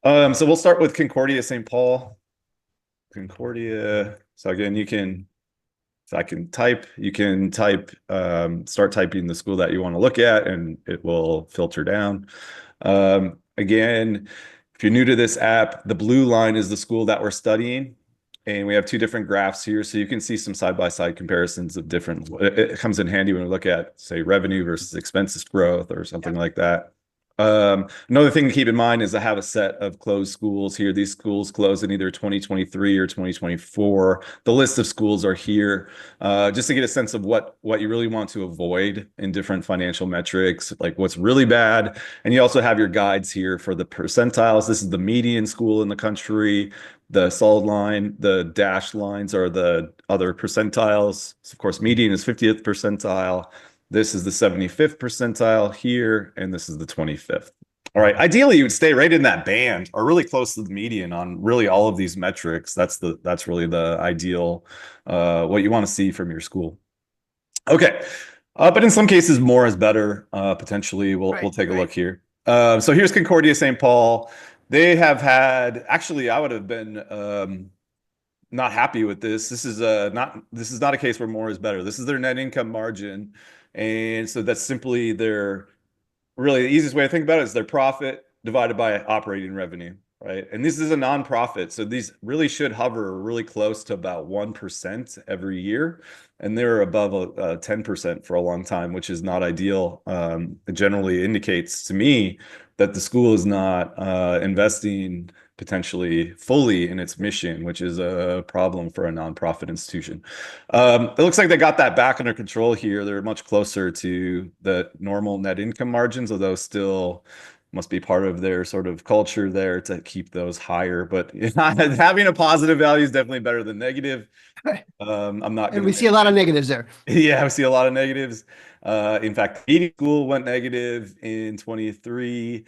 So we'll start with Concordia St. Paul. Concordia. So again, if I can type, you can type, start typing the school that you want to look at, and it will filter down. Again, if you're new to this app, the blue line is the school that we're studying. And we have two different graphs here, so you can see some side-by-side comparisons of different. It comes in handy when we look at, say, revenue versus expenses growth or something like that. Another thing to keep in mind is I have a set of closed schools here. These schools close in either 2023 or 2024. The list of schools are here, just to get a sense of what you really want to avoid in different financial metrics, like what's really bad. And you also have your guides here for the percentiles. This is the median school in the country. The solid line, the dashed lines are the other percentiles. So of course, median is 50th percentile. This is the 75th percentile here, and this is the 25th. All right. Ideally, you would stay right in that band or really close to the median on really all of these metrics. That's really the ideal, what you want to see from your school. Okay. But in some cases, more is better. Potentially, we'll take a look here. So here's Concordia St. Paul. They have had, actually, I would have been not happy with this. This is not a case where more is better. This is their net income margin. And so that's simply their, really the easiest way to think about it is their profit divided by operating revenue, right? And this is a nonprofit, so these really should hover really close to about 1% every year, and they're above 10% for a long time, which is not ideal. It generally indicates to me that the school is not investing potentially fully in its mission, which is a problem for a nonprofit institution. It looks like they got that back under control here. They're much closer to the normal net income margins, although still must be part of their sort of culture there to keep those higher. But having a positive value is definitely better than negative. I'm not And going we to see a lot of negatives there. yeah, I see a lot of negatives. In fact, eating school went negative in 23.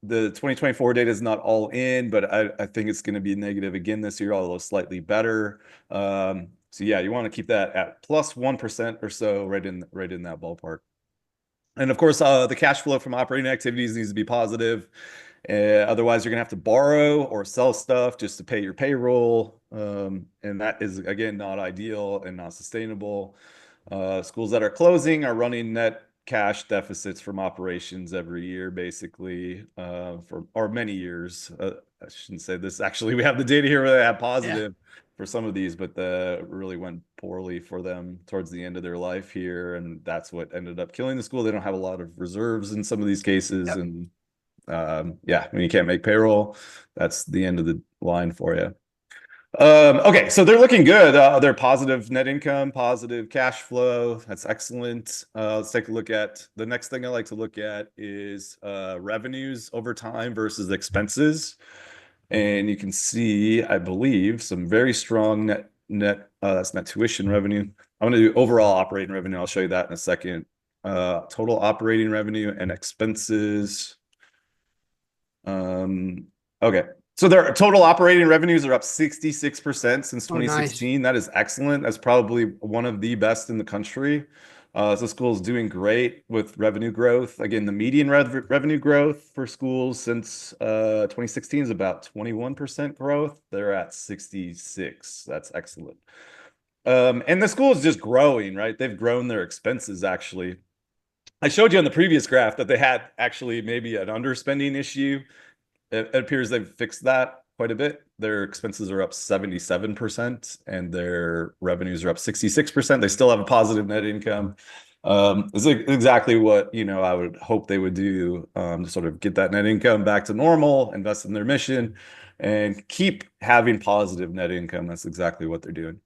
The 2024 data is not all in, but I think it's going to be negative again this year, although slightly better. So yeah, you want to keep that at plus 1% or so, right in that ballpark. And of course, the cash flow from operating activities needs to be positive. Otherwise, you're going to have to borrow or sell stuff just to pay your payroll. And that is, again, not ideal and not sustainable. Schools that are closing are running net cash deficits from operations every year, basically, for or many years. I shouldn't say this. Actually, we have the data here where they have Yeah. positive for some of these, but the really went poorly for them towards the end of their life here, and that's what ended up killing the school. They don't have a lot of reserves in some of these cases, Yep. and yeah, when you can't make payroll, that's the end of the line for you. Okay, so they're looking good. They're positive net income, positive cash flow. That's excellent. Let's take a look at the next thing I like to look at is revenues over time versus expenses. And you can see, I believe, some very strong that's net tuition revenue. I'm going to do overall operating revenue. I'll show you that in a second. Total operating revenue and expenses. Okay. So their total operating revenues are up 66% since Oh, nice. 2016. That is excellent. That's probably one of the best in the country. So schools doing great with revenue growth. Again, the median revenue growth for schools since 2016 is about 21% growth. They're at 66. That's excellent. And the school is just growing, right? They've grown their expenses actually. I showed you on the previous graph that they had actually maybe an underspending issue. It appears they've fixed that quite a bit. Their expenses are up 77% and their revenues are up 66%. They still have a positive net income. It's exactly what, I would hope they would do, to sort of get that net income back to normal, invest in their mission, and keep having positive net income. That's exactly what they're doing.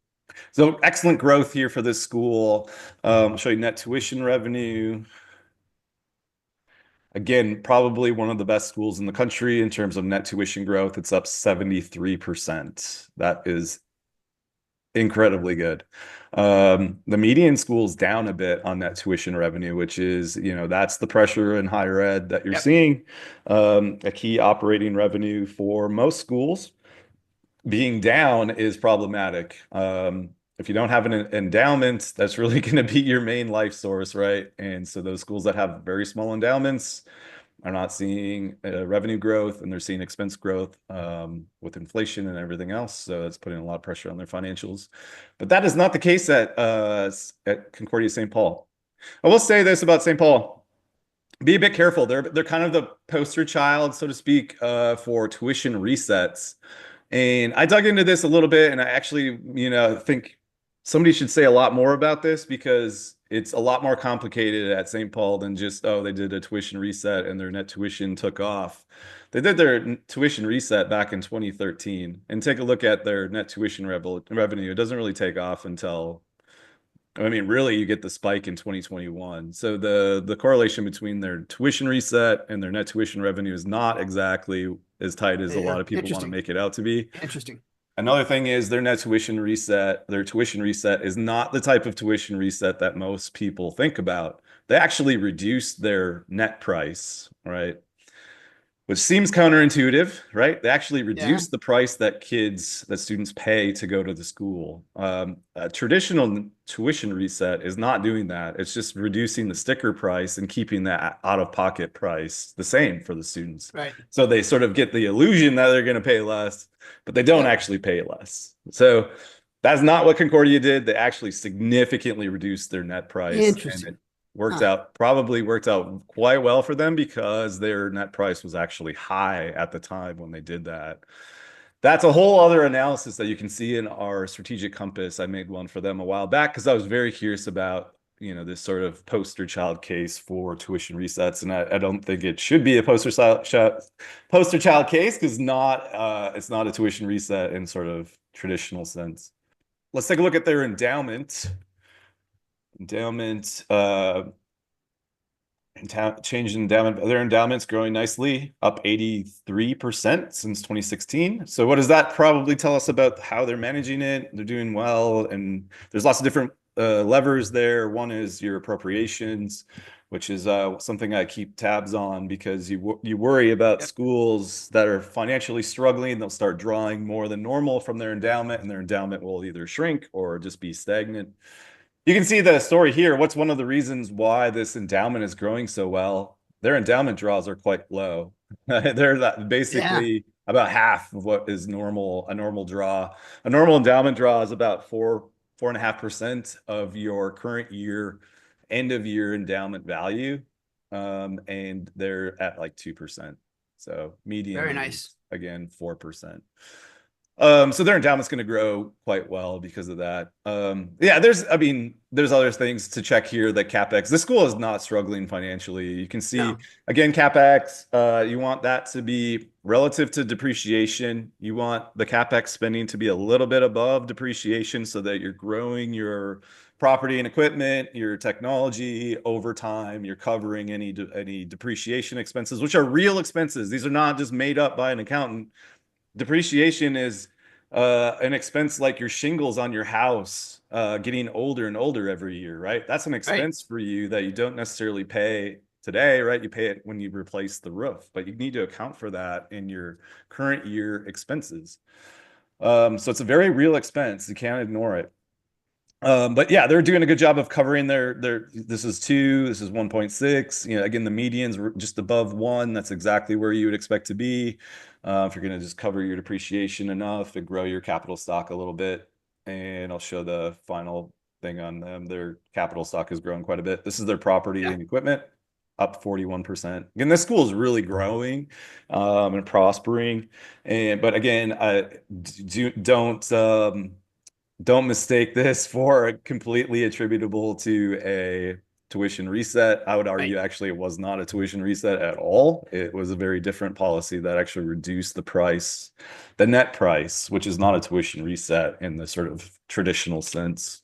So excellent growth here for this school. I'll show you net tuition revenue. Again, probably one of the best schools in the country in terms of net tuition growth. It's up 73%. That is incredibly good. The median school's down a bit on net tuition revenue, which is, that's the pressure in higher ed that you're Yep. seeing. A key operating revenue for most schools being down is problematic. If you don't have an endowment, that's really going to be your main life source, right? And so those schools that have very small endowments, are not seeing revenue growth, and they're seeing expense growth with inflation and everything else. So it's putting a lot of pressure on their financials. But that is not the case at Concordia St. Paul. I will say this about St. Paul. Be a bit careful. They're kind of the poster child, so to speak, for tuition resets. And I dug into this a little bit, and I actually, think somebody should say a lot more about this because it's a lot more complicated at St. Paul than just, oh, they did a tuition reset and their net tuition took off. They did their tuition reset back in 2013, and take a look at their net tuition revenue. It doesn't really take off until, I mean, really, you get the spike in 2021. So the correlation between their tuition reset and their net tuition revenue is not exactly as tight as a lot of people want to make it out to be. Interesting. Another thing is their tuition reset is not the type of tuition reset that most people think about. They actually reduced their net price, right? Which seems counterintuitive, right? They actually reduced the price that students pay to go to the school. A traditional tuition reset is not doing that. It's just reducing the sticker price and keeping that out-of-pocket price the same for the students. Right. So they sort of get the illusion that they're going to pay less, but they don't actually pay less. So that's not what Concordia did. They actually significantly reduced their net price. Interesting. Probably worked out quite well for them because their net price was actually high at the time when they did that. That's a whole other analysis that you can see in our strategic compass. I made one for them a while back because I was very curious about, this sort of poster child case for tuition resets. And I don't think it should be a poster child case because it's not a tuition reset in sort of traditional sense. Let's take a look at their endowment. Change in endowment. Their endowment's growing nicely, up 83% since 2016. So what does that probably tell us about how they're managing it? They're doing well, and there's lots of different levers there. One is your appropriations, which is something I keep tabs on because you worry about schools that are financially struggling. They'll start drawing more than normal from their endowment, and their endowment will either shrink or just be stagnant. You can see the story here. What's one of the reasons why this endowment is growing so well? Their endowment draws are quite low. They're basically about half of what is normal, a normal draw. A normal endowment draw is about 4.5% of your current year, end of year endowment value. And they're at like 2%. So median, very nice. Again, 4%. So their endowment's going to grow quite well because of that. There's other things to check here that CapEx, this school is not struggling financially. You can see, again, CapEx, you want that to be relative to depreciation. You want the CapEx spending to be a little bit above depreciation so that you're growing your property and equipment, your technology over time. You're covering any depreciation expenses, which are real expenses. These are not just made up by an accountant. Depreciation is an expense like your shingles on your house getting older and older every year, right? That's an expense for you that you don't necessarily pay today, right? You pay it when you replace the roof, but you need to account for that in your current year expenses. So it's a very real expense. You can't ignore it. But yeah, they're doing a good job of covering this is 2, this is 1.6. Again, the median's just above 1. That's exactly where you would expect to be. If you're going to just cover your depreciation enough and grow your capital stock a little bit. And I'll show the final thing on them. Their capital stock has grown quite a bit. This is their property and equipment, up 41%. Again, this school is really growing and prospering. But again, don't mistake this for completely attributable to a tuition reset. I would argue actually it was not a tuition reset at all. It was a very different policy that actually reduced the price, the net price, which is not a tuition reset in the sort of traditional sense.